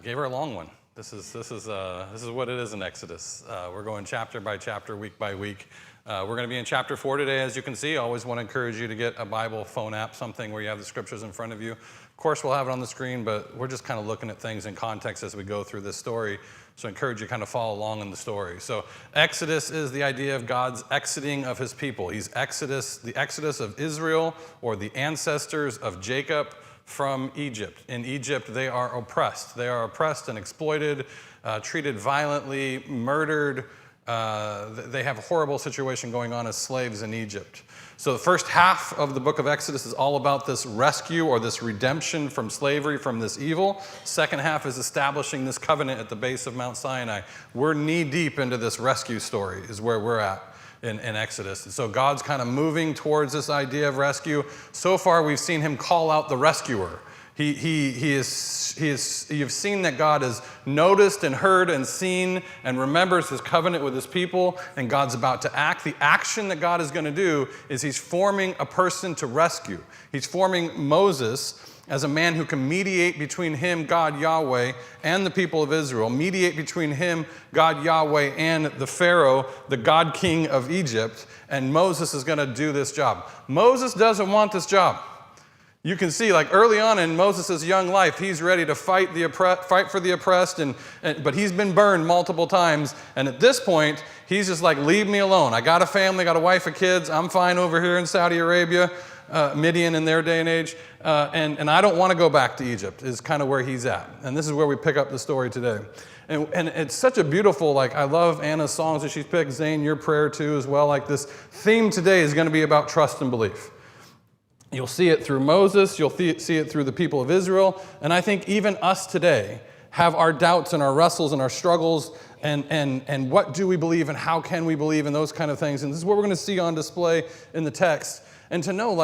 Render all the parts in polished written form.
Gave her a long one. This is what it is in Exodus. We're going chapter by chapter, week by week. We're going to be in chapter 4 today, as you can see. I always want to encourage you to get a Bible phone app, something where you have the scriptures in front of you. Of course, we'll have it on the screen, but we're just kind of looking at things in context as we go through this story. So I encourage you to kind of follow along in the story. So Exodus is the idea of God's exiting of his people. He's the exodus of Israel, or the ancestors of Jacob, from Egypt. In Egypt, they are oppressed. They are oppressed and exploited, treated violently, murdered. They have a horrible situation going on as slaves in Egypt. So the first half of the book of Exodus is all about this rescue or this redemption from slavery, from this evil. Second half is establishing this covenant at the base of Mount Sinai. We're knee deep into this rescue story is where we're at in Exodus. And so God's kind of moving towards this idea of rescue. So far, we've seen him call out the rescuer. You've seen that God has noticed and heard and seen and remembers his covenant with his people, and God's about to act. The action that God is going to do is he's forming a person to rescue. He's forming Moses as a man who can mediate between him, God, Yahweh, and the people of Israel, mediate between him, God, Yahweh, and the Pharaoh, the God King of Egypt, and Moses is going to do this job. Moses doesn't want this job. You can see, like early on in Moses' young life, he's ready to fight for the oppressed, but he's been burned multiple times, and at this point, he's just like, leave me alone. I got a family, got a wife and kids, I'm fine over here in Saudi Arabia, Midian in their day and age, and I don't want to go back to Egypt, is kind of where he's at. And this is where we pick up the story today. And it's such a beautiful, I love Anna's songs that she's picked, Zane, your prayer too as well. This theme today is going to be about trust and belief. You'll see it through Moses, you'll see it through the people of Israel, and I think even us today have our doubts and our wrestles and our struggles, and what do we believe and how can we believe and those kind of things. And this is what we're going to see on display in the text. And to know,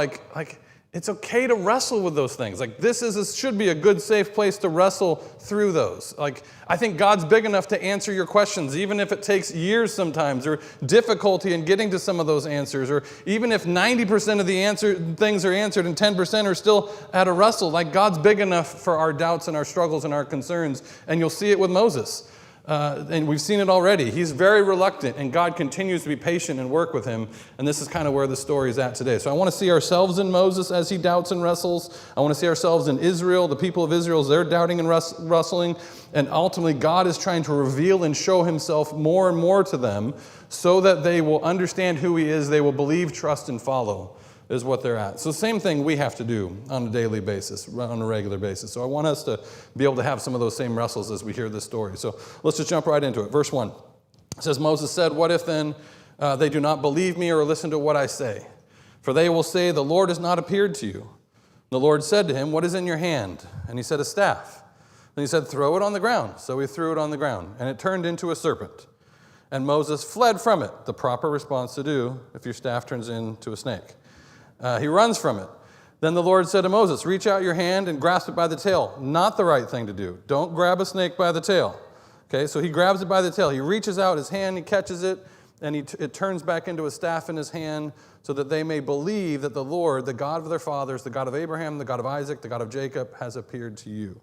it's okay to wrestle with those things. This should be a good, safe place to wrestle through those. I think God's big enough to answer your questions, even if it takes years sometimes, or difficulty in getting to some of those answers, or even if 90% of the things are answered and 10% are still at a wrestle. God's big enough for our doubts and our struggles and our concerns, and you'll see it with Moses. And we've seen it already. He's very reluctant, and God continues to be patient and work with him. And this is kind of where the story is at today. So I want to see ourselves in Moses as he doubts and wrestles. I want to see ourselves in Israel, the people of Israel, as they're doubting and wrestling. And ultimately, God is trying to reveal and show himself more and more to them so that they will understand who he is. They will believe, trust, and follow is what they're at. So same thing we have to do on a daily basis, on a regular basis. So I want us to be able to have some of those same wrestles as we hear this story. So let's just jump right into it. Verse 1. It says, Moses said, "What if then they do not believe me or listen to what I say? For they will say, the Lord has not appeared to you." The Lord said to him, "What is in your hand?" And he said, "A staff." And he said, "Throw it on the ground." So he threw it on the ground, and it turned into a serpent. And Moses fled from it, the proper response to do if your staff turns into a snake. He runs from it. Then the Lord said to Moses, "Reach out your hand and grasp it by the tail." Not the right thing to do. Don't grab a snake by the tail. Okay, so he grabs it by the tail. He reaches out his hand, he catches it, and it turns back into a staff in his hand so that they may believe that the Lord, the God of their fathers, the God of Abraham, the God of Isaac, the God of Jacob, has appeared to you.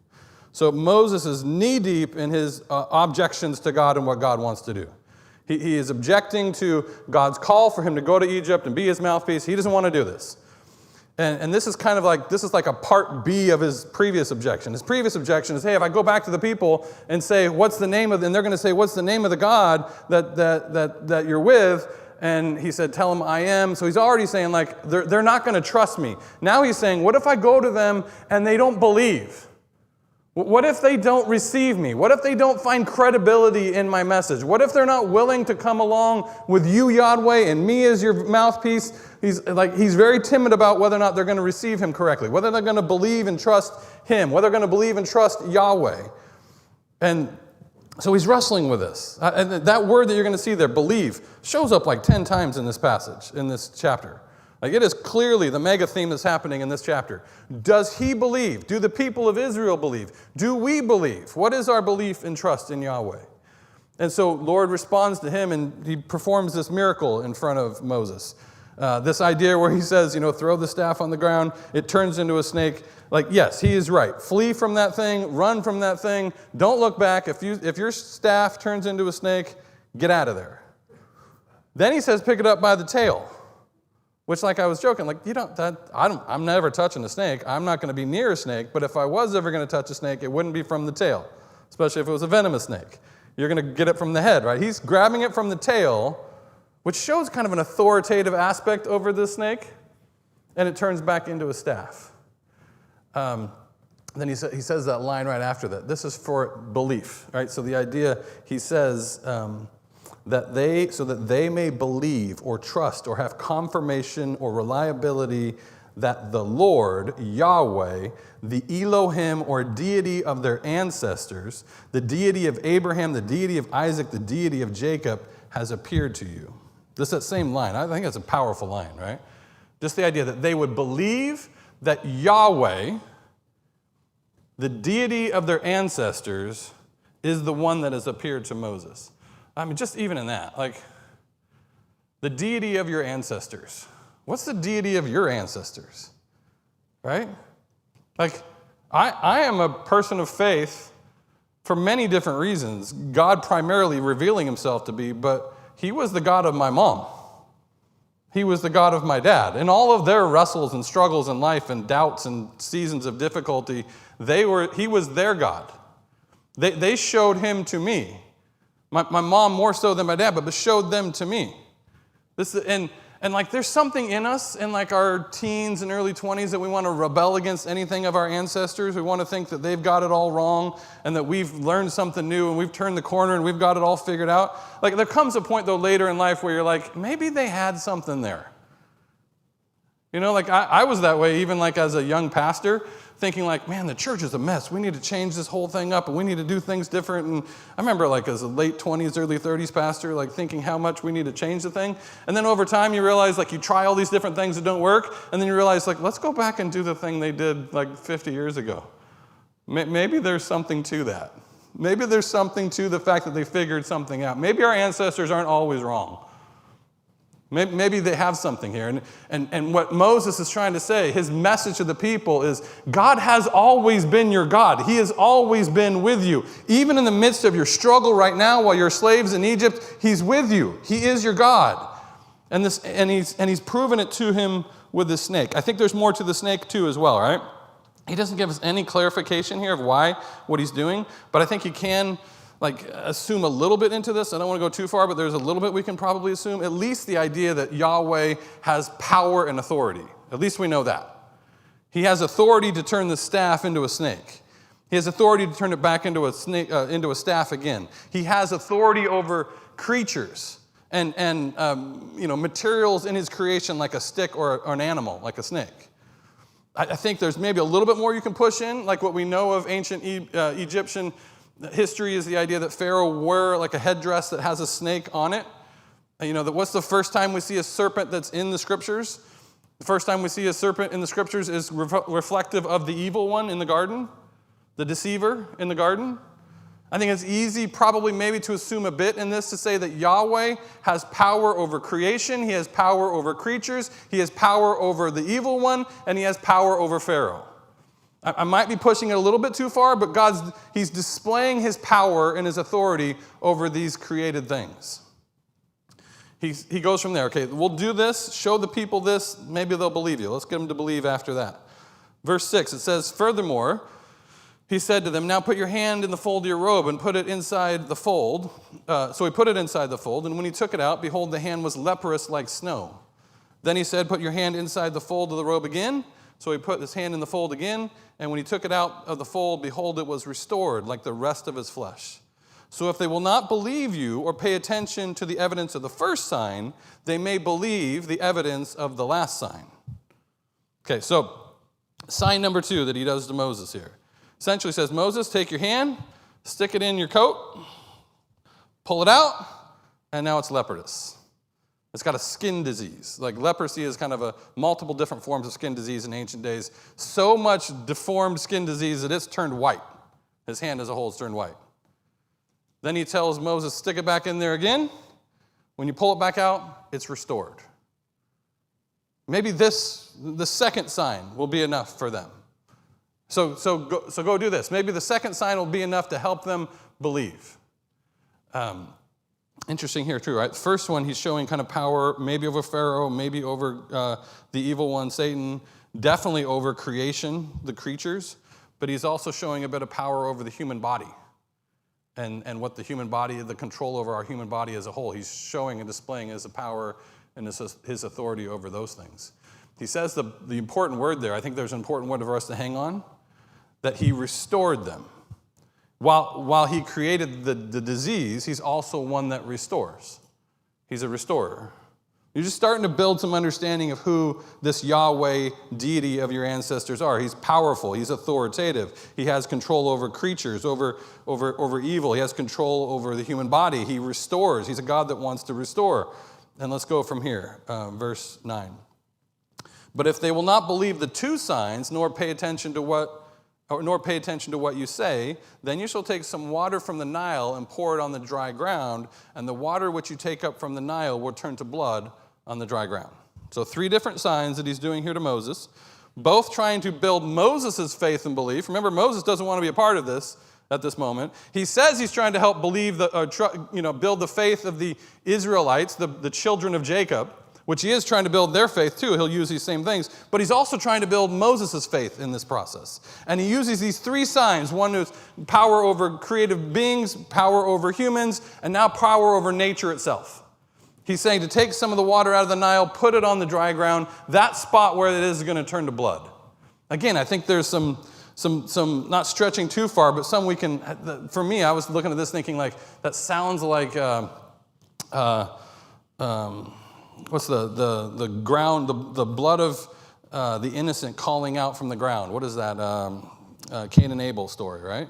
So Moses is knee-deep in his objections to God and what God wants to do. He is objecting to God's call for him to go to Egypt and be his mouthpiece. He doesn't want to do this. And this is kind of like a part B of his previous objection. His previous objection is, hey, if I go back to the people and say, what's the name of, and they're going to say, what's the name of the God that you're with? And he said, tell them I am. So he's already saying, they're not going to trust me. Now he's saying, what if I go to them and they don't believe? What if they don't receive me? What if they don't find credibility in my message? What if they're not willing to come along with you, Yahweh, and me as your mouthpiece? He's very timid about whether or not they're going to receive him correctly, whether they're going to believe and trust him, whether they're going to believe and trust Yahweh. And so he's wrestling with this. And that word that you're going to see there, believe, shows up 10 times in this passage, in this chapter. It is clearly the mega theme that's happening in this chapter. Does he believe? Do the people of Israel believe? Do we believe? What is our belief and trust in Yahweh? And so Lord responds to him, and he performs this miracle in front of Moses. This idea where he says, throw the staff on the ground, it turns into a snake. Like, yes, he is right. Flee from that thing, run from that thing, don't look back. If your staff turns into a snake, get out of there. Then he says, pick it up by the tail, which, like I was joking, like, I'm never touching a snake. I'm not going to be near a snake, but if I was ever going to touch a snake, it wouldn't be from the tail, especially if it was a venomous snake. You're going to get it from the head, right? He's grabbing it from the tail, which shows kind of an authoritative aspect over this snake, and it turns back into a staff. Then he says that line right after that. This is for belief, right? So the idea, he says, that they may believe or trust or have confirmation or reliability that the Lord, Yahweh, the Elohim or deity of their ancestors, the deity of Abraham, the deity of Isaac, the deity of Jacob, has appeared to you. This is that same line. I think that's a powerful line, right? Just the idea that they would believe that Yahweh, the deity of their ancestors, is the one that has appeared to Moses. I mean, just even in that, like, the deity of your ancestors. What's the deity of your ancestors? Right? Like, I am a person of faith for many different reasons. God primarily revealing himself to be, but he was the God of my mom. He was the God of my dad. In all of their wrestles and struggles in life and doubts and seasons of difficulty, he was their God. They showed him to me. My mom more so than my dad, but showed them to me. And like, there's something in us in like our teens and early 20s that we want to rebel against anything of our ancestors. We want to think that they've got it all wrong and that we've learned something new and we've turned the corner and we've got it all figured out. Like, there comes a point, though, later in life where you're like, maybe they had something there. Like I was that way even like as a young pastor, thinking like, man, the church is a mess. We need to change this whole thing up and we need to do things different. And I remember like as a late 20s, early 30s pastor, like thinking how much we need to change the thing. And then over time you realize like you try all these different things that don't work. And then you realize like, let's go back and do the thing they did like 50 years ago. Maybe there's something to that. Maybe there's something to the fact that they figured something out. Maybe our ancestors aren't always wrong. Maybe they have something here. And what Moses is trying to say, his message to the people is, God has always been your God. He has always been with you. Even in the midst of your struggle right now while you're slaves in Egypt, he's with you. He is your God. And he's proven it to him with the snake. I think there's more to the snake too as well, right? He doesn't give us any clarification here of what he's doing, but I think he can assume a little bit into this. I don't want to go too far, but there's a little bit we can probably assume. At least the idea that Yahweh has power and authority. At least we know that. He has authority to turn the staff into a snake. He has authority to turn it back into a staff again. He has authority over creatures and materials in his creation like a stick or an animal, like a snake. I think there's maybe a little bit more you can push in, like what we know of ancient Egyptian history is the idea that Pharaoh wore like a headdress that has a snake on it. What's the first time we see a serpent that's in the scriptures? The first time we see a serpent in the scriptures is reflective of the evil one in the garden, the deceiver in the garden. I think it's easy probably maybe to assume a bit in this to say that Yahweh has power over creation, he has power over creatures, he has power over the evil one, and he has power over Pharaoh. I might be pushing it a little bit too far, but he's displaying his power and his authority over these created things. He goes from there. Okay, we'll do this, show the people this, maybe they'll believe you. Let's get them to believe after that. Verse 6, it says, furthermore, he said to them, now put your hand in the fold of your robe and put it inside the fold. So he put it inside the fold, and when he took it out, behold, the hand was leprous like snow. Then he said, put your hand inside the fold of the robe again. So he put his hand in the fold again, and when he took it out of the fold, behold, it was restored like the rest of his flesh. So if they will not believe you or pay attention to the evidence of the first sign, they may believe the evidence of the last sign. Okay, so sign number 2 that he does to Moses here. Essentially says, Moses, take your hand, stick it in your coat, pull it out, and now it's leprous. It's got a skin disease. Like leprosy is kind of a multiple different forms of skin disease in ancient days. So much deformed skin disease that it's turned white. His hand as a whole is turned white. Then he tells Moses, stick it back in there again. When you pull it back out, it's restored. Maybe the second sign will be enough for them. So go do this. Maybe the second sign will be enough to help them believe. Interesting here too, right? The first one, he's showing kind of power, maybe over Pharaoh, maybe over the evil one, Satan, definitely over creation, the creatures, but he's also showing a bit of power over the human body and what the human body, the control over our human body as a whole. He's showing and displaying his power and his authority over those things. He says the important word there, I think there's an important word for us to hang on, that he restored them. While he created the disease, he's also one that restores. He's a restorer. You're just starting to build some understanding of who this Yahweh deity of your ancestors are. He's powerful. He's authoritative. He has control over creatures, over evil. He has control over the human body. He restores. He's a God that wants to restore. And let's go from here, verse 9. But if they will not believe the two signs, nor pay attention to what you say, then you shall take some water from the Nile and pour it on the dry ground, and the water which you take up from the Nile will turn to blood on the dry ground. So 3 different signs that he's doing here to Moses, both trying to build Moses' faith and belief. Remember, Moses doesn't want to be a part of this at this moment. He says he's trying to help build the faith of the Israelites, the children of Jacob, which he is trying to build their faith too. He'll use these same things. But he's also trying to build Moses' faith in this process. And he uses these 3 signs. One is power over creative beings, power over humans, and now power over nature itself. He's saying to take some of the water out of the Nile, put it on the dry ground. That spot where it is going to turn to blood. Again, I think there's some not stretching too far, but some we can, for me, I was looking at this thinking like, that sounds like, what's the ground, the blood of the innocent calling out from the ground. What is that? Cain and Abel story, right?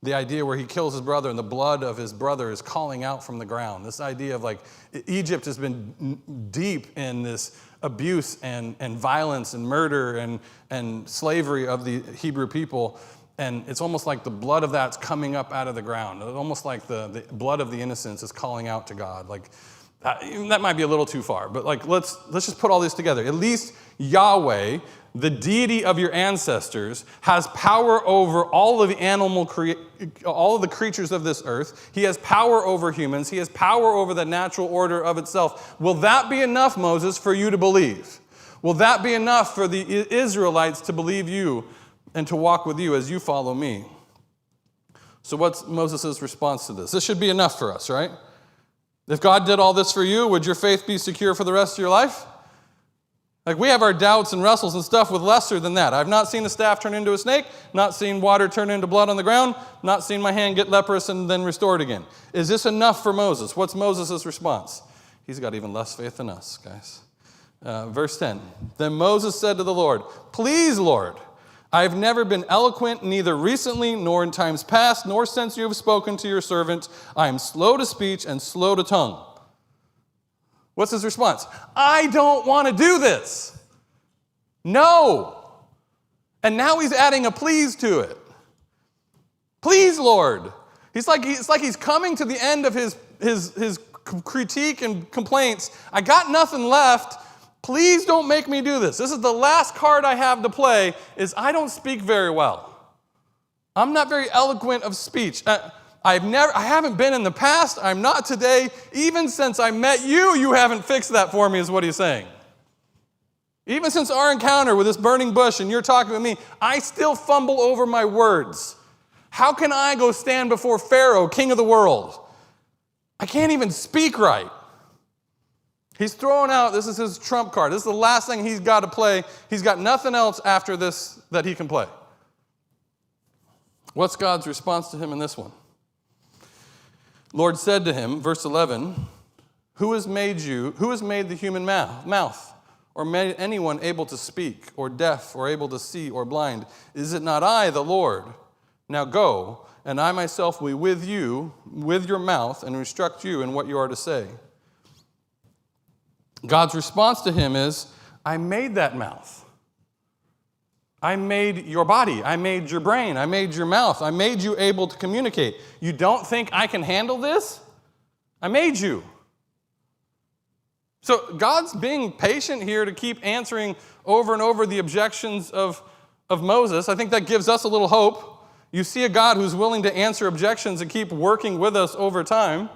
The idea where he kills his brother and the blood of his brother is calling out from the ground. This idea of like Egypt has been deep in this abuse and violence and murder and slavery of the Hebrew people. And it's almost like the blood of that's coming up out of the ground. It's almost like the blood of the innocents is calling out to God. Like, that might be a little too far, but like let's just put all this together. At least Yahweh, the deity of your ancestors, has power over all of the creatures of this earth. He has power over humans. He has power over the natural order of itself. Will that be enough, Moses, for you to believe? Will that be enough for the Israelites to believe you and to walk with you as you follow me? So what's Moses' response to this? This should be enough for us, right? If God did all this for you, would your faith be secure for the rest of your life? Like we have our doubts and wrestles and stuff with lesser than that. I've not seen a staff turn into a snake, not seen water turn into blood on the ground, not seen my hand get leprous and then restored again. Is this enough for Moses? What's Moses' response? He's got even less faith than us, guys. Verse 10, then Moses said to the Lord, please, Lord, I have never been eloquent, neither recently nor in times past, nor since you have spoken to your servant. I am slow to speech and slow to tongue. What's his response? I don't want to do this. No. And now he's adding a please to it. Please, Lord. It's like he's coming to the end of his critique and complaints. I got nothing left. Please don't make me do this. This is the last card I have to play, is I don't speak very well. I'm not very eloquent of speech. I haven't been in the past. I'm not today. Even since I met you, you haven't fixed that for me, is what he's saying. Even since our encounter with this burning bush and you're talking with me, I still fumble over my words. How can I go stand before Pharaoh, king of the world? I can't even speak right. He's throwing out, this is his trump card. This is the last thing he's got to play. He's got nothing else after this that he can play. What's God's response to him in this one? Lord said to him, verse 11, who has made the human mouth, or made anyone able to speak, or deaf, or able to see, or blind? Is it not I, the Lord? Now go, and I myself will be with you, with your mouth, and instruct you in what you are to say. God's response to him is, I made that mouth. I made your body. I made your brain. I made your mouth. I made you able to communicate. You don't think I can handle this? I made you. So God's being patient here to keep answering over and over the objections of Moses. I think that gives us a little hope. You see a God who's willing to answer objections and keep working with us over time.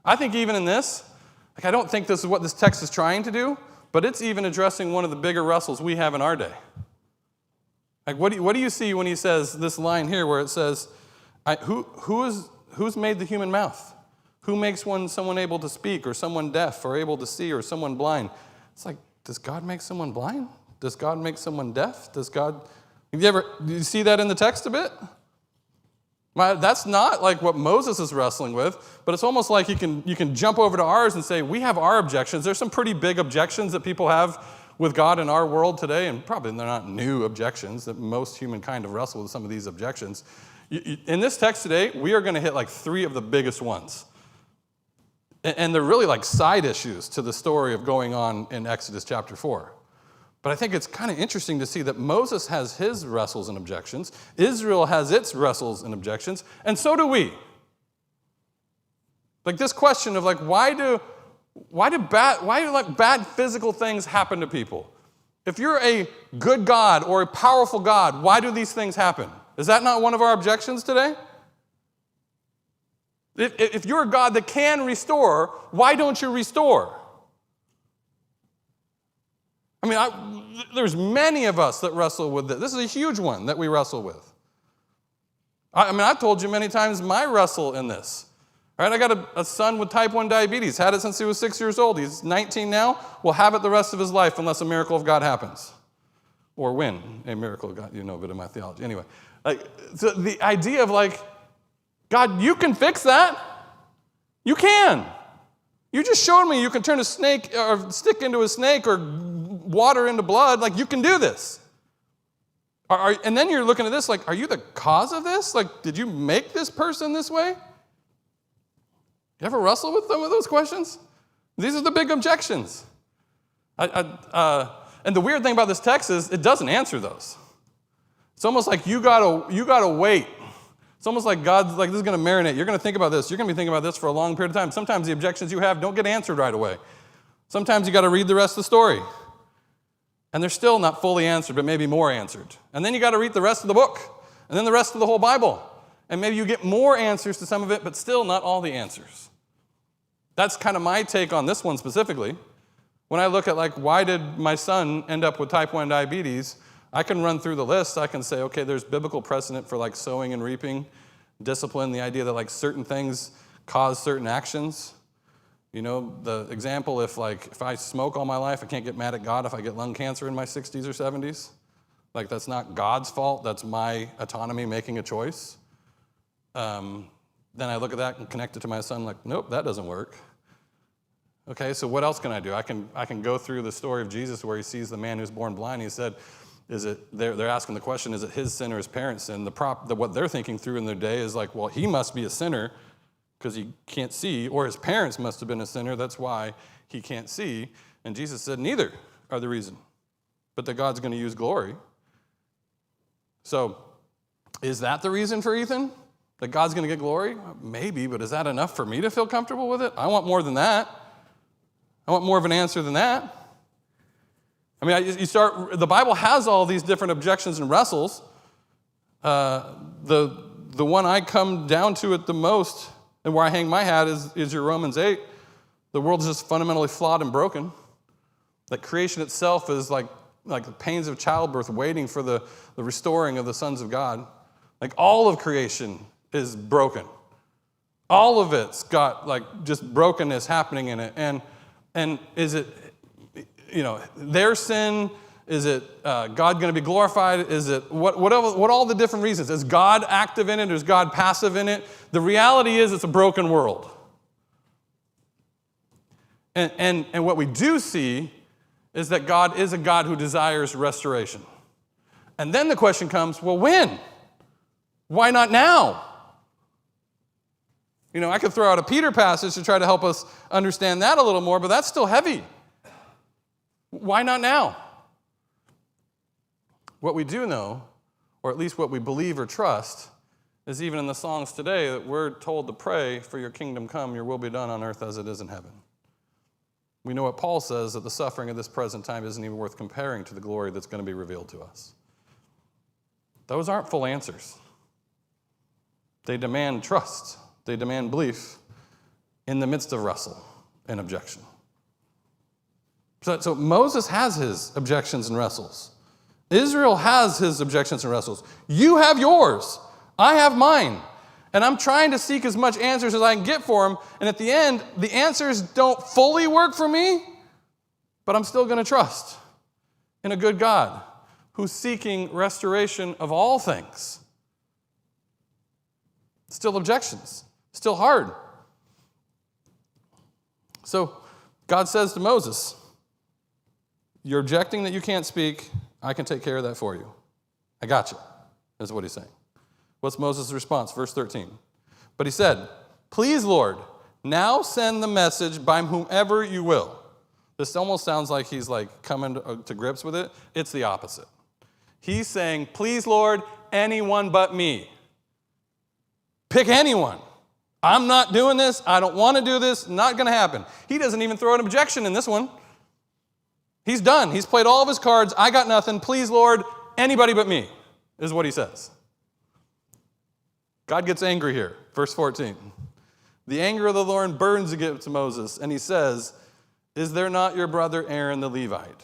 I think even in this, I don't think this is what this text is trying to do, but it's even addressing one of the bigger wrestles we have in our day. What do you see when he says this line here where it says, who's made the human mouth? Who makes someone able to speak, or someone deaf, or able to see, or someone blind? It's like, does God make someone blind? Does God make someone deaf? Do you see that in the text a bit? That's not like what Moses is wrestling with, but it's almost like you can jump over to ours and say, we have our objections. There's some pretty big objections that people have with God in our world today, and probably they're not new objections, that most humankind have wrestled with some of these objections. In this text today, we are going to hit like 3 of the biggest ones. And they're really like side issues to the story of going on in Exodus chapter 4. But I think it's kind of interesting to see that Moses has his wrestles and objections, Israel has its wrestles and objections, and so do we. Like this question of like, why do bad physical things happen to people? If you're a good God or a powerful God, why do these things happen? Is that not one of our objections today? If you're a God that can restore, why don't you restore? I mean, there's many of us that wrestle with this. This is a huge one that we wrestle with. I've told you many times my wrestle in this. Right? I got a son with type 1 diabetes, had it since he was 6 years old. He's 19 now, will have it the rest of his life unless a miracle of God happens. Or when a miracle of God, you know a bit of my theology. Anyway, so the idea of like, God, you can fix that. You can. You just showed me you can turn a snake or stick into a snake or water into blood. Like, you can do this. And then you're looking at this like, are you the cause of this? Like, did you make this person this way? You ever wrestle with some of those questions? These are the big objections. And the weird thing about this text is it doesn't answer those. It's almost like you gotta wait. It's almost like God's like, this is going to marinate. You're going to think about this. You're going to be thinking about this for a long period of time. Sometimes the objections you have don't get answered right away. Sometimes you got to read the rest of the story. And they're still not fully answered, but maybe more answered. And then you got to read the rest of the book. And then the rest of the whole Bible. And maybe you get more answers to some of it, but still not all the answers. That's kind of my take on this one specifically. When I look at like, why did my son end up with type 1 diabetes? I can run through the list. I can say, okay, there's biblical precedent for like sowing and reaping, discipline, the idea that like certain things cause certain actions. You know, the example, if I smoke all my life, I can't get mad at God if I get lung cancer in my 60s or 70s. Like, that's not God's fault. That's my autonomy making a choice. Then I look at that and connect it to my son like, nope, that doesn't work. Okay, so what else can I do? I can go through the story of Jesus where he sees the man who's born blind. He said, they're asking the question, is it his sin or his parents' sin? What they're thinking through in their day is like, well, he must be a sinner because he can't see, or his parents must have been a sinner, that's why he can't see. And Jesus said, neither are the reason, but that God's going to use glory. So, is that the reason for Ethan? That God's going to get glory? Maybe, but is that enough for me to feel comfortable with it? I want more than that. I want more of an answer than that. I mean, the Bible has all these different objections and wrestles. The one I come down to it the most, and where I hang my hat, is your Romans 8. The world is just fundamentally flawed and broken. That creation itself is like the pains of childbirth waiting for the restoring of the sons of God. Like, all of creation is broken. All of it's got like just brokenness happening in it. And is it, their sin? Is it God going to be glorified? Is it what all the different reasons? Is God active in it? Is God passive in it? The reality is it's a broken world. And what we do see is that God is a God who desires restoration. And then the question comes, well, when? Why not now? I could throw out a Peter passage to try to help us understand that a little more, but that's still heavy. Why not now? What we do know, or at least what we believe or trust, is even in the songs today that we're told to pray for your kingdom come, your will be done on earth as it is in heaven. We know what Paul says, that the suffering of this present time isn't even worth comparing to the glory that's going to be revealed to us. Those aren't full answers. They demand trust. They demand belief in the midst of wrestle and objection. So Moses has his objections and wrestles. Israel has his objections and wrestles. You have yours. I have mine. And I'm trying to seek as much answers as I can get for them. And at the end, the answers don't fully work for me, but I'm still going to trust in a good God who's seeking restoration of all things. Still objections. Still hard. So God says to Moses, you're objecting that you can't speak. I can take care of that for you. I got you. That's what he's saying. What's Moses' response? Verse 13. But he said, please, Lord, now send the message by whomever you will. This almost sounds like he's like coming to grips with it. It's the opposite. He's saying, please, Lord, anyone but me. Pick anyone. I'm not doing this. I don't want to do this. Not going to happen. He doesn't even throw an objection in this one. He's done. He's played all of his cards. I got nothing. Please, Lord, anybody but me, is what he says. God gets angry here. Verse 14. The anger of the Lord burns against Moses, and he says, is there not your brother Aaron the Levite?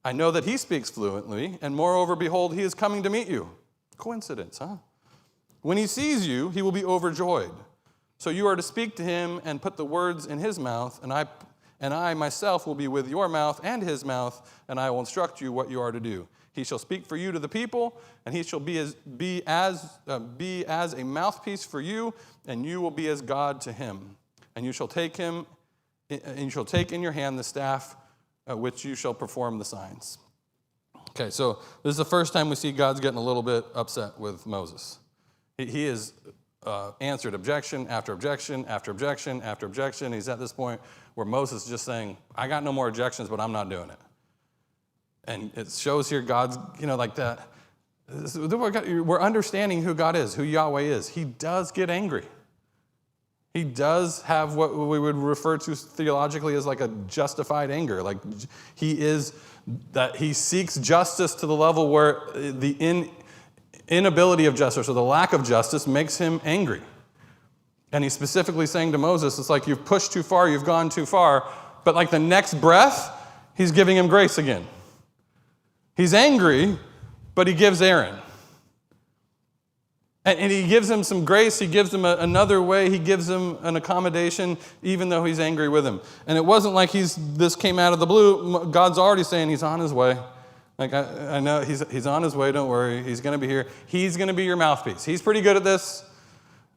I know that he speaks fluently, and moreover, behold, he is coming to meet you. Coincidence, huh? When he sees you, he will be overjoyed. So you are to speak to him and put the words in his mouth, and I myself will be with your mouth and his mouth, and I will instruct you what you are to do. He shall speak for you to the people, and he shall be as a mouthpiece for you, and you will be as God to him. And you shall take in your hand the staff which you shall perform the signs. Okay, so this is the first time we see God's getting a little bit upset with Moses. He has answered objection after objection after objection after objection. He's at this point where Moses is just saying, I got no more objections, but I'm not doing it. And it shows here God's, like that. We're understanding who God is, who Yahweh is. He does get angry. He does have what we would refer to theologically as like a justified anger. Like he seeks justice to the level where the inability of justice or the lack of justice makes him angry. And he's specifically saying to Moses, it's like you've pushed too far, you've gone too far, but like the next breath, he's giving him grace again. He's angry, but he gives Aaron. And he gives him some grace. He gives him another way. He gives him an accommodation, even though he's angry with him. And it wasn't like this came out of the blue. God's already saying he's on his way. Like, I know he's on his way. Don't worry. He's going to be here. He's going to be your mouthpiece. He's pretty good at this.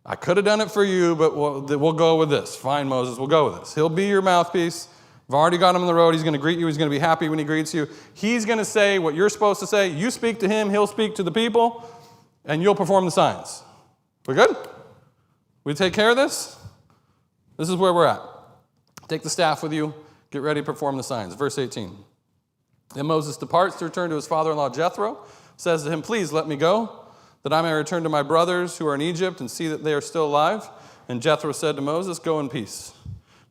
I could have done it for you, but we'll go with this. Fine, Moses, we'll go with this. He'll be your mouthpiece. I've already got him on the road. He's going to greet you. He's going to be happy when he greets you. He's going to say what you're supposed to say. You speak to him. He'll speak to the people, and you'll perform the signs. We good? We take care of this? This is where we're at. Take the staff with you. Get ready to perform the signs. Verse 18. Then Moses departs to return to his father-in-law Jethro, says to him, please let me go, that I may return to my brothers who are in Egypt and see that they are still alive. And Jethro said to Moses, go in peace.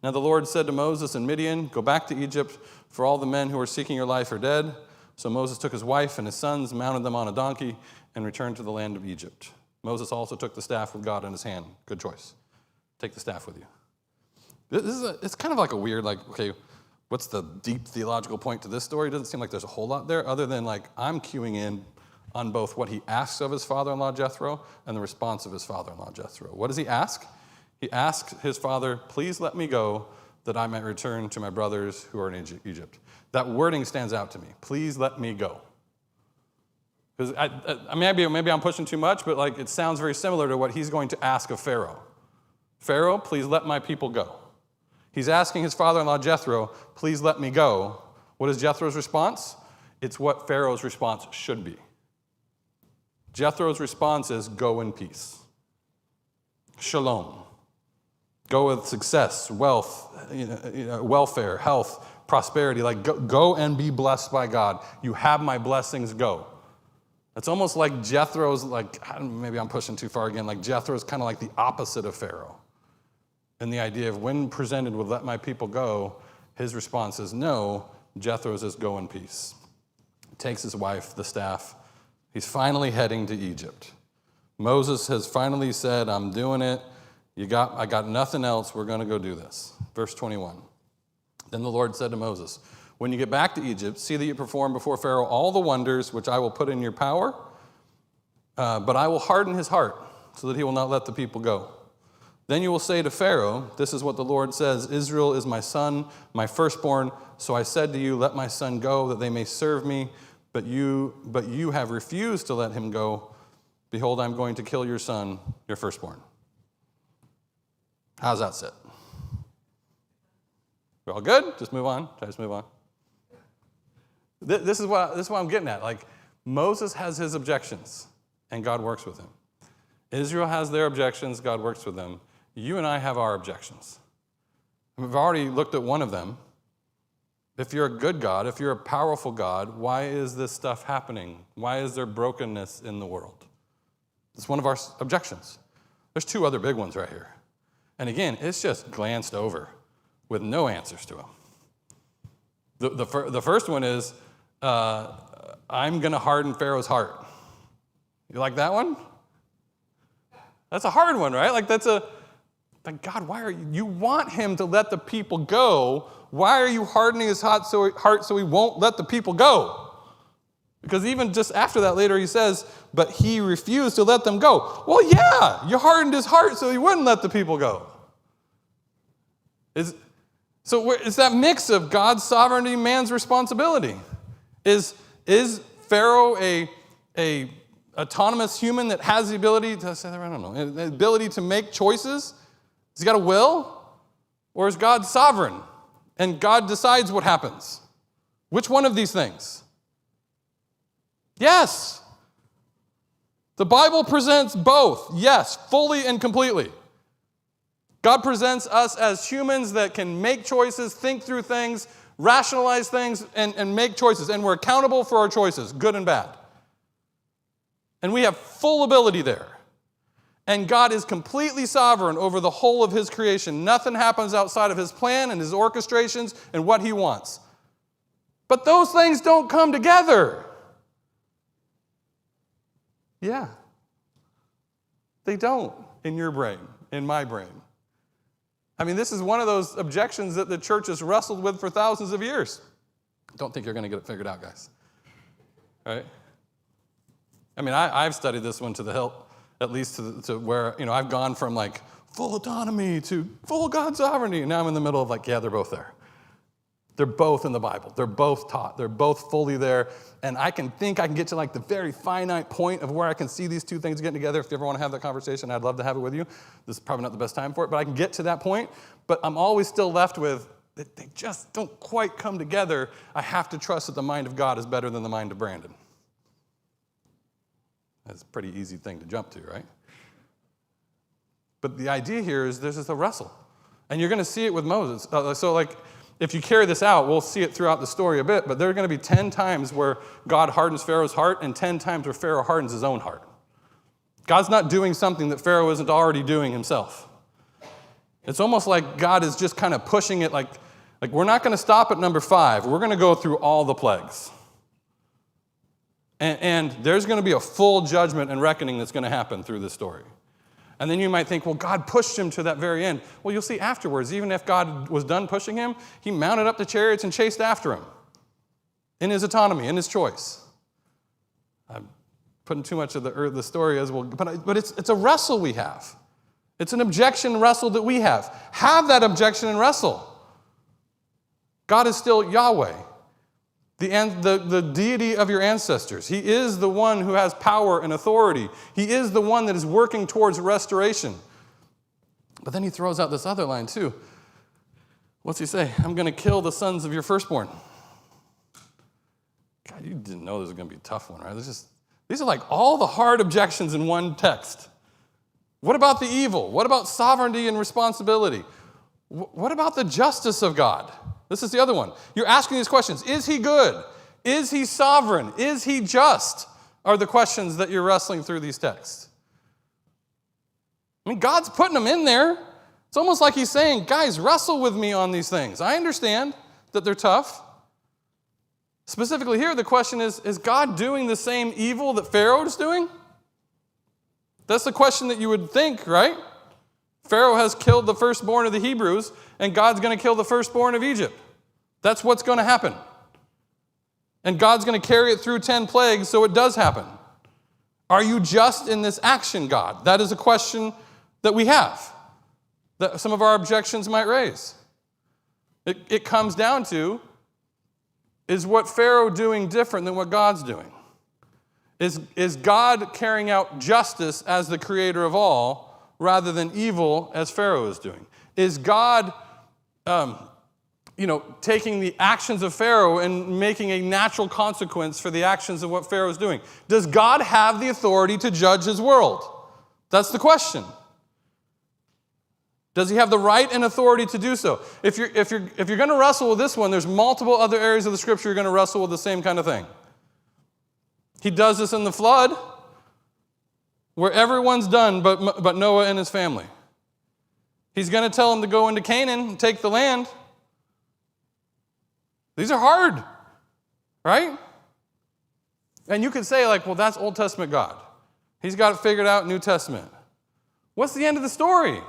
Now the Lord said to Moses in Midian, go back to Egypt, for all the men who are seeking your life are dead. So Moses took his wife and his sons, mounted them on a donkey, and returned to the land of Egypt. Moses also took the staff with God in his hand. Good choice. Take the staff with you. It's kind of like a weird, okay, what's the deep theological point to this story? It doesn't seem like there's a whole lot there, other than I'm keying in on both what he asks of his father-in-law Jethro and the response of his father-in-law Jethro. What does he ask? He asks his father, please let me go that I might return to my brothers who are in Egypt. That wording stands out to me. Please let me go. Because maybe I'm pushing too much, but it sounds very similar to what he's going to ask of Pharaoh. Pharaoh, please let my people go. He's asking his father-in-law Jethro, please let me go. What is Jethro's response? It's what Pharaoh's response should be. Jethro's response is, go in peace. Shalom. Go with success, wealth, welfare, health, prosperity. Go and be blessed by God. You have my blessings, go. It's almost like Jethro's, maybe I'm pushing too far again, Jethro's kind of like the opposite of Pharaoh. And the idea of when presented with let my people go, His response is no. Jethro says, go in peace. He takes his wife, the staff. He's finally heading to Egypt. Moses has finally said, I'm doing it. I got nothing else. We're going to go do this. Verse 21. Then the Lord said to Moses, when you get back to Egypt, see that you perform before Pharaoh all the wonders which I will put in your power, but I will harden his heart so that he will not let the people go. Then you will say to Pharaoh, this is what the Lord says, Israel is my son, my firstborn. So I said to you, let my son go that they may serve me, but you have refused to let him go. Behold, I'm going to kill your son, your firstborn. How's that sit? We're all good? Just move on. Just move on. This is what I'm getting at. Like, Moses has his objections, and God works with him. Israel has their objections, God works with them. You and I have our objections. We've already looked at one of them. If you're a good God, if you're a powerful God, why is this stuff happening? Why is there brokenness in the world? It's one of our objections. There's two other big ones right here. And again, it's just glanced over with no answers to them. The first one is, I'm going to harden Pharaoh's heart. You like that one? That's a hard one, right? Like God, why are you want him to let the people go? Why are you hardening his heart so he won't let the people go? Because even just after that later he says, but he refused to let them go. Well, yeah, you hardened his heart so he wouldn't let the people go. So it's that mix of God's sovereignty, man's responsibility. Is Pharaoh a autonomous human that has the ability to say, I don't know, the ability to make choices? Has he got a will? Or is God sovereign and God decides what happens? Which one of these things? Yes. The Bible presents both. Yes, fully and completely. God presents us as humans that can make choices, think through things, rationalize things, and make choices. And we're accountable for our choices, good and bad. And we have full ability there. And God is completely sovereign over the whole of his creation. Nothing happens outside of his plan and his orchestrations and what he wants. But those things don't come together. Yeah. They don't in your brain, in my brain. I mean, this is one of those objections that the church has wrestled with for thousands of years. Don't think you're going to get it figured out, guys. Right? I mean, I've studied this one to the hilt. At least to where, I've gone from like full autonomy to full God sovereignty. And now I'm in the middle of like, yeah, they're both there. They're both in the Bible. They're both taught. They're both fully there. And I can get to like the very finite point of where I can see these two things getting together. If you ever want to have that conversation, I'd love to have it with you. This is probably not the best time for it, but I can get to that point. But I'm always still left with that they just don't quite come together. I have to trust that the mind of God is better than the mind of Brandon. That's a pretty easy thing to jump to, right? But the idea here is there's just a wrestle. And you're going to see it with Moses. If you carry this out, we'll see it throughout the story a bit, but there are going to be 10 times where God hardens Pharaoh's heart and 10 times where Pharaoh hardens his own heart. God's not doing something that Pharaoh isn't already doing himself. It's almost like God is just kind of pushing it like we're not going to stop at number 5. We're going to go through all the plagues. And there's going to be a full judgment and reckoning that's going to happen through this story. And then you might think, well, God pushed him to that very end. Well, you'll see afterwards, even if God was done pushing him, he mounted up the chariots and chased after him in his autonomy, in his choice. I'm putting too much of the story as well, but it's a wrestle we have. It's an objection wrestle that we have. Have that objection and wrestle. God is still Yahweh. The deity of your ancestors. He is the one who has power and authority. He is the one that is working towards restoration. But then he throws out this other line too. What's he say? I'm going to kill the sons of your firstborn. God, you didn't know this was going to be a tough one, right? These are like all the hard objections in one text. What about the evil? What about sovereignty and responsibility? What about the justice of God? This is the other one. You're asking these questions. Is he good? Is he sovereign? Is he just? Are the questions that you're wrestling through these texts. I mean, God's putting them in there. It's almost like he's saying, guys, wrestle with me on these things. I understand. that they're tough. Specifically here, the question is God doing the same evil that Pharaoh is doing? That's the question that you would think, right? Pharaoh has killed the firstborn of the Hebrews, and God's going to kill the firstborn of Egypt. That's what's going to happen. And God's going to carry it through 10 plagues, so it does happen. Are you just in this action, God? That is a question that we have, that some of our objections might raise. It comes down to, is what Pharaoh doing different than what God's doing? Is God carrying out justice as the creator of all rather than evil as Pharaoh is doing? Is God taking the actions of Pharaoh and making a natural consequence for the actions of what Pharaoh is doing? Does God have the authority to judge his world? That's the question. Does he have the right and authority to do so? If you're going to wrestle with this one, there's multiple other areas of the scripture you're going to wrestle with the same kind of thing. He does this in the flood, where everyone's done but Noah and his family. He's going to tell them to go into Canaan and take the land. These are hard, right? And you could say, well, that's Old Testament God. He's got it figured out, New Testament. What's the end of the story?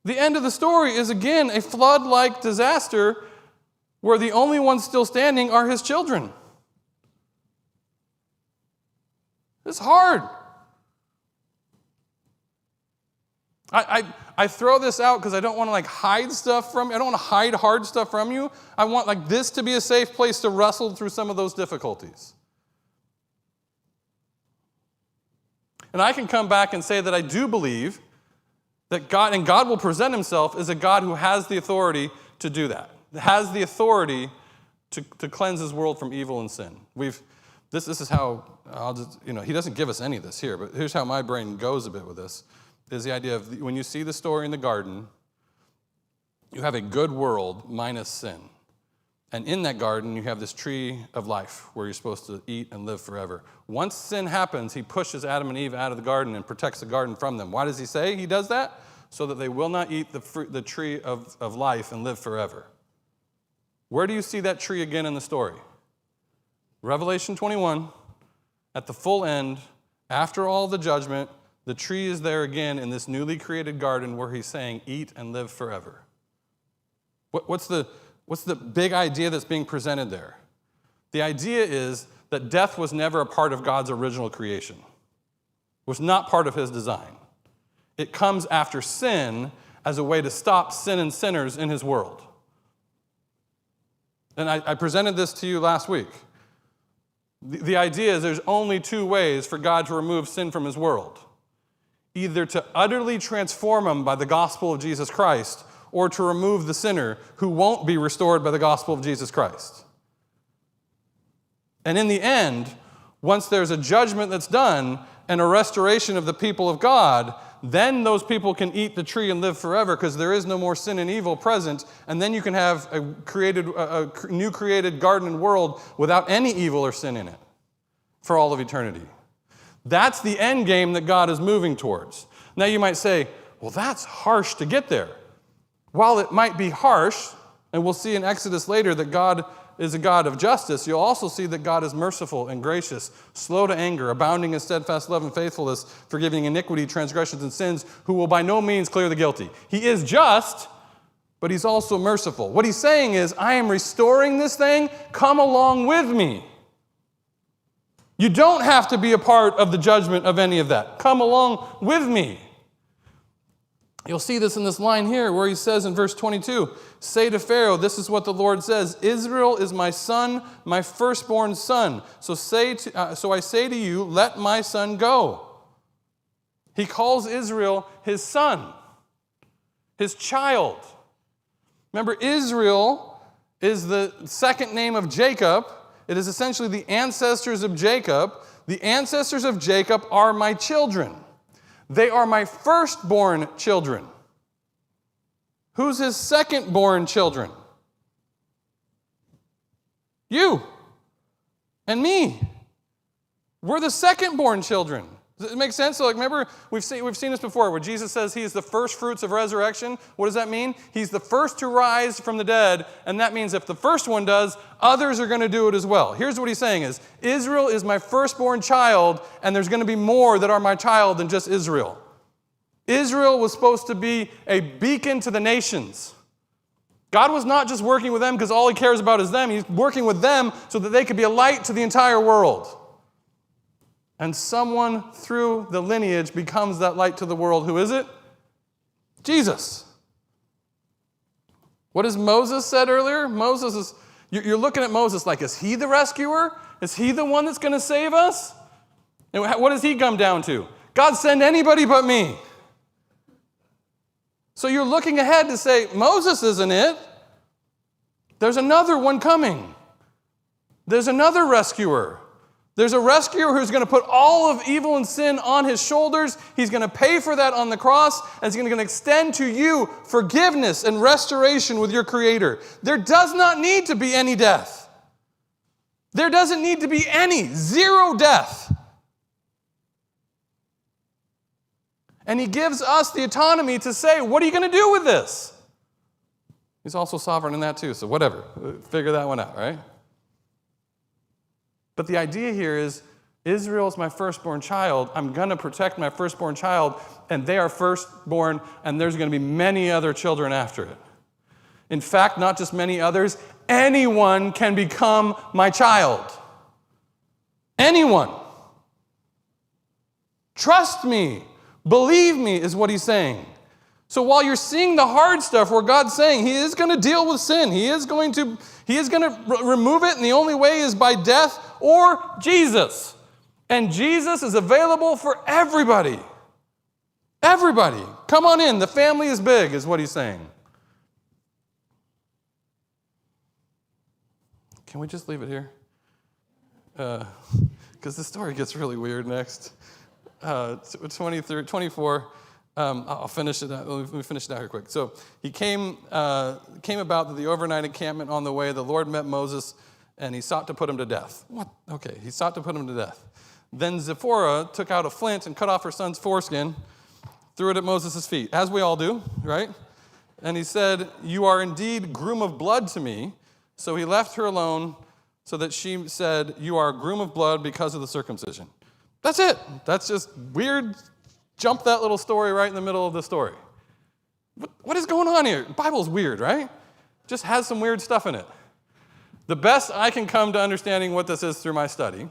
The end of the story is, again, a flood-like disaster where the only ones still standing are his children. It's hard. I throw this out because I don't want to hide stuff from you. I don't want to hide hard stuff from you. I want this to be a safe place to wrestle through some of those difficulties. And I can come back and say that I do believe that God will present himself as a God who has the authority to do that, has the authority to cleanse his world from evil and sin. This is how, he doesn't give us any of this here, but here's how my brain goes a bit with this, is the idea of when you see the story in the garden, you have a good world minus sin. And in that garden, you have this tree of life where you're supposed to eat and live forever. Once sin happens, he pushes Adam and Eve out of the garden and protects the garden from them. Why does he say he does that? So that they will not eat the tree of life and live forever. Where do you see that tree again in the story? Revelation 21, at the full end, after all the judgment, the tree is there again in this newly created garden where he's saying, eat and live forever. What's the big idea that's being presented there? The idea is that death was never a part of God's original creation. It was not part of his design. It comes after sin as a way to stop sin and sinners in his world. And I presented this to you last week. The idea is there's only two ways for God to remove sin from his world. Either to utterly transform him by the gospel of Jesus Christ, or to remove the sinner who won't be restored by the gospel of Jesus Christ. And in the end, once there's a judgment that's done and a restoration of the people of God, then those people can eat the tree and live forever because there is no more sin and evil present, and then you can have a new created garden and world without any evil or sin in it for all of eternity. That's the end game that God is moving towards. Now you might say, well, that's harsh to get there. While it might be harsh, and we'll see in Exodus later that God is a God of justice, you'll also see that God is merciful and gracious, slow to anger, abounding in steadfast love and faithfulness, forgiving iniquity, transgressions, and sins, who will by no means clear the guilty. He is just, but he's also merciful. What he's saying is, I am restoring this thing. Come along with me. You don't have to be a part of the judgment of any of that. Come along with me. You'll see this in this line here where he says in verse 22, say to Pharaoh, this is what the Lord says, Israel is my son, my firstborn son. So I say to you, let my son go. He calls Israel his son, his child. Remember, Israel is the second name of Jacob. It is essentially the ancestors of Jacob. The ancestors of Jacob are my children. They are my firstborn children. Who's his secondborn children? You and me. We're the secondborn children. Does it make sense? So, remember, we've seen this before, where Jesus says he is the first fruits of resurrection. What does that mean? He's the first to rise from the dead, and that means if the first one does, others are going to do it as well. Here's what he's saying is, Israel is my firstborn child, and there's going to be more that are my child than just Israel. Israel was supposed to be a beacon to the nations. God was not just working with them because all he cares about is them. He's working with them so that they could be a light to the entire world. And someone through the lineage becomes that light to the world. Who is it? Jesus. What has Moses said earlier? You're looking at Moses like, is he the rescuer? Is he the one that's going to save us? And what does he come down to? God, send anybody but me. So you're looking ahead to say, Moses isn't it. There's another one coming. There's another rescuer. There's a rescuer who's going to put all of evil and sin on his shoulders. He's going to pay for that on the cross, and he's going to extend to you forgiveness and restoration with your Creator. There does not need to be any death. There doesn't need to be zero death. And he gives us the autonomy to say, what are you going to do with this? He's also sovereign in that too, so whatever. Figure that one out, right? But the idea here is, Israel's my firstborn child. I'm going to protect my firstborn child, and they are firstborn, and there's going to be many other children after it. In fact, not just many others, anyone can become my child. Anyone. Trust me. Believe me is what he's saying. So while you're seeing the hard stuff where God's saying he is going to deal with sin, he is going to remove it, and the only way is by death or Jesus. And Jesus is available for everybody. Everybody. Come on in. The family is big, is what he's saying. Can we just leave it here? Because the story gets really weird next. 24. I'll finish it out. Let me finish it out here quick. So he came about to the overnight encampment on the way. The Lord met Moses, and he sought to put him to death. What? Okay, he sought to put him to death. Then Zipporah took out a flint and cut off her son's foreskin, threw it at Moses' feet, as we all do, right? And he said, "You are indeed groom of blood to me." So he left her alone, so that she said, "You are a groom of blood because of the circumcision." That's it. That's just weird. Jump that little story right in the middle of the story. What is going on here? The Bible's weird, right? Just has some weird stuff in it. The best I can come to understanding what this is through my study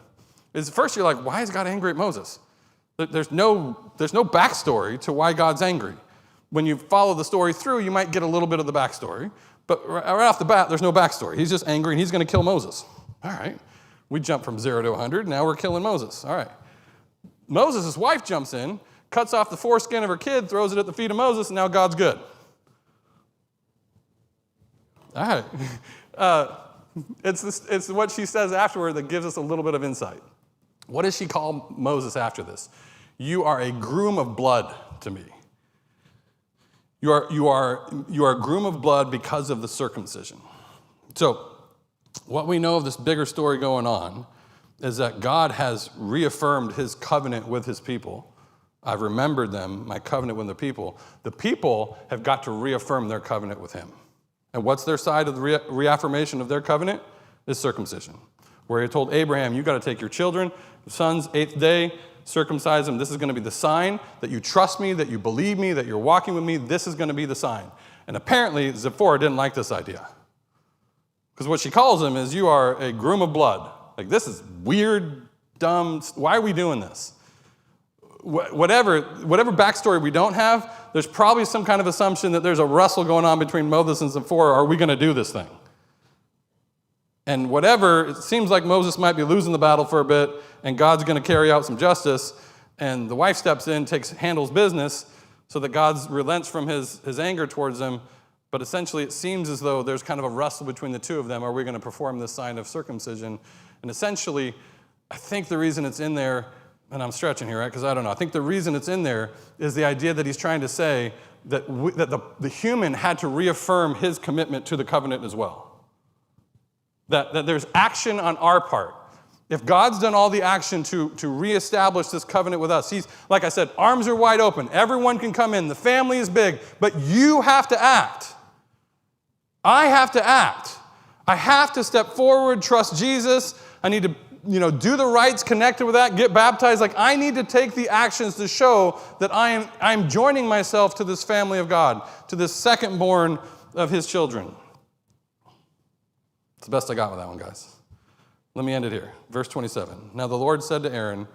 is, first you're like, why is God angry at Moses? There's no backstory to why God's angry. When you follow the story through, you might get a little bit of the backstory, but right off the bat, there's no backstory. He's just angry, and he's going to kill Moses. All right. We jump from 0 to 100, now we're killing Moses. All right. Moses' wife jumps in, cuts off the foreskin of her kid, throws it at the feet of Moses, and now God's good. All right. It's what she says afterward that gives us a little bit of insight. What does she call Moses after this? You are a groom of blood to me. You are a groom of blood because of the circumcision. So, what we know of this bigger story going on is that God has reaffirmed his covenant with his people. I've remembered them, my covenant with the people. The people have got to reaffirm their covenant with him. And what's their side of the reaffirmation of their covenant? Is circumcision. Where he told Abraham, you got to take your children, sons, 8th day, circumcise them. This is going to be the sign that you trust me, that you believe me, that you're walking with me. This is going to be the sign. And apparently, Zipporah didn't like this idea. Because what she calls him is, you are a groom of blood. Like, this is weird, dumb. Why are we doing this? Whatever backstory we don't have, there's probably some kind of assumption that there's a wrestle going on between Moses and Zipporah. Are we going to do this thing? And whatever, it seems like Moses might be losing the battle for a bit, and God's going to carry out some justice, and the wife steps in, handles business, so that God relents from his anger towards them. But essentially, it seems as though there's kind of a wrestle between the two of them. Are we going to perform this sign of circumcision? And essentially, I think the reason it's in there, and I'm stretching here, right, because I don't know. I think the reason it's in there is the idea that he's trying to say that the human had to reaffirm his commitment to the covenant as well. That there's action on our part. If God's done all the action to reestablish this covenant with us, he's, like I said, arms are wide open. Everyone can come in. The family is big. But you have to act. I have to act. I have to step forward, trust Jesus. I need to, do the rites connected with that, get baptized. Like, I need to take the actions to show that I'm joining myself to this family of God, to this second born of his children. It's the best I got with that one, guys. Let me end it here. Verse 27. Now the Lord said to Aaron,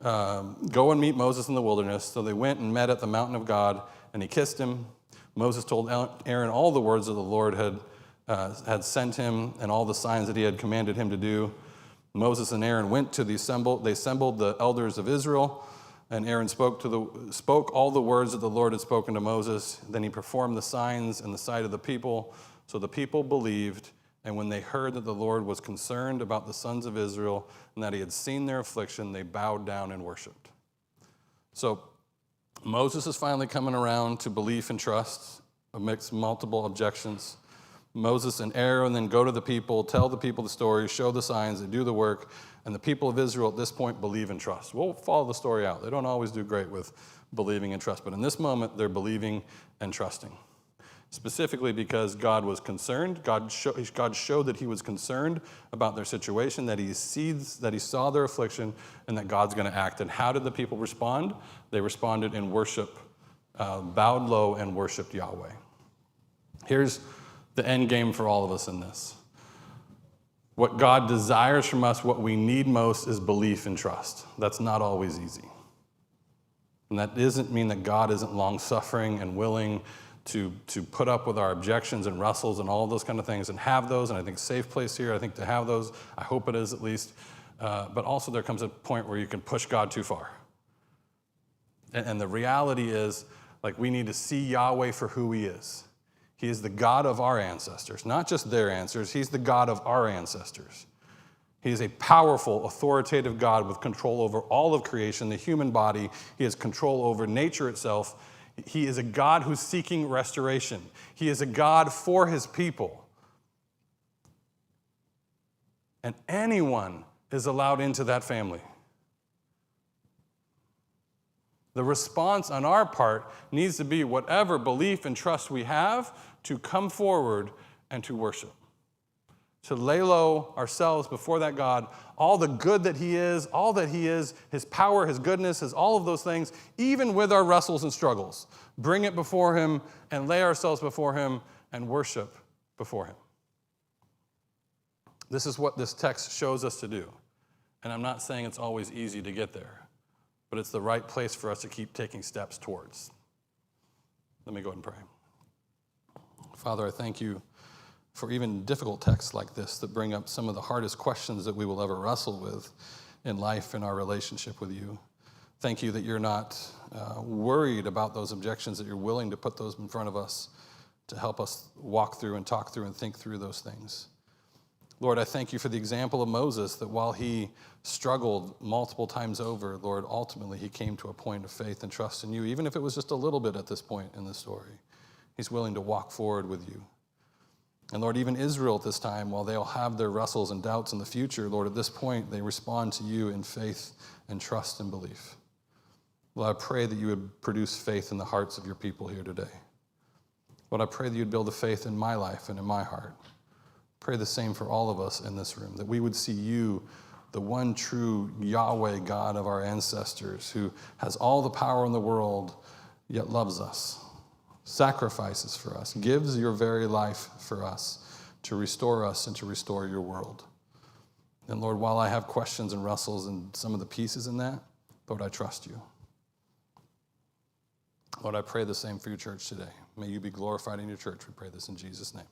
go and meet Moses in the wilderness. So they went and met at the mountain of God, and he kissed him. Moses told Aaron all the words that the Lord had sent him and all the signs that he had commanded him to do. Moses and Aaron went to they assembled the elders of Israel, and Aaron spoke all the words that the Lord had spoken to Moses. Then he performed the signs in the sight of the people. So the people believed. And when they heard that the Lord was concerned about the sons of Israel and that he had seen their affliction, they bowed down and worshiped. So Moses is finally coming around to belief and trust amidst multiple objections. Moses and Aaron then go to the people, tell the people the story, show the signs, they do the work, and the people of Israel at this point believe and trust. We'll follow the story out. They don't always do great with believing and trust, but in this moment, they're believing and trusting. Specifically because God was concerned. God showed that he was concerned about their situation, that he saw their affliction, and that God's going to act. And how did the people respond? They responded in worship, bowed low and worshiped Yahweh. Here's the end game for all of us in this. What God desires from us, what we need most, is belief and trust. That's not always easy. And that doesn't mean that God isn't long-suffering and willing to put up with our objections and wrestles and all those kind of things and have those. And I think safe place here, I think to have those, I hope it is at least. But also there comes a point where you can push God too far. And the reality is, like, we need to see Yahweh for who he is. He is the God of our ancestors, not just their ancestors. He's the God of our ancestors. He is a powerful, authoritative God with control over all of creation, the human body. He has control over nature itself. He is a God who's seeking restoration. He is a God for his people. And anyone is allowed into that family. The response on our part needs to be whatever belief and trust we have to come forward and to worship. To lay low ourselves before that God, all the good that he is, his power, his goodness, all of those things, even with our wrestles and struggles. Bring it before him and lay ourselves before him and worship before him. This is what this text shows us to do. And I'm not saying it's always easy to get there, but it's the right place for us to keep taking steps towards. Let me go ahead and pray. Father, I thank you for even difficult texts like this that bring up some of the hardest questions that we will ever wrestle with in life and our relationship with you. Thank you that you're not worried about those objections, that you're willing to put those in front of us to help us walk through and talk through and think through those things. Lord, I thank you for the example of Moses, that while he struggled multiple times over, Lord, ultimately he came to a point of faith and trust in you, even if it was just a little bit at this point in the story. He's willing to walk forward with you. And Lord, even Israel at this time, while they'll have their wrestles and doubts in the future, Lord, at this point, they respond to you in faith and trust and belief. Lord, I pray that you would produce faith in the hearts of your people here today. Lord, I pray that you'd build a faith in my life and in my heart. Pray the same for all of us in this room, that we would see you, the one true Yahweh God of our ancestors, who has all the power in the world, yet loves us, sacrifices for us, gives your very life for us to restore us and to restore your world. And Lord, while I have questions and wrestles and some of the pieces in that, Lord, I trust you. Lord, I pray the same for your church today. May you be glorified in your church. We pray this in Jesus' name.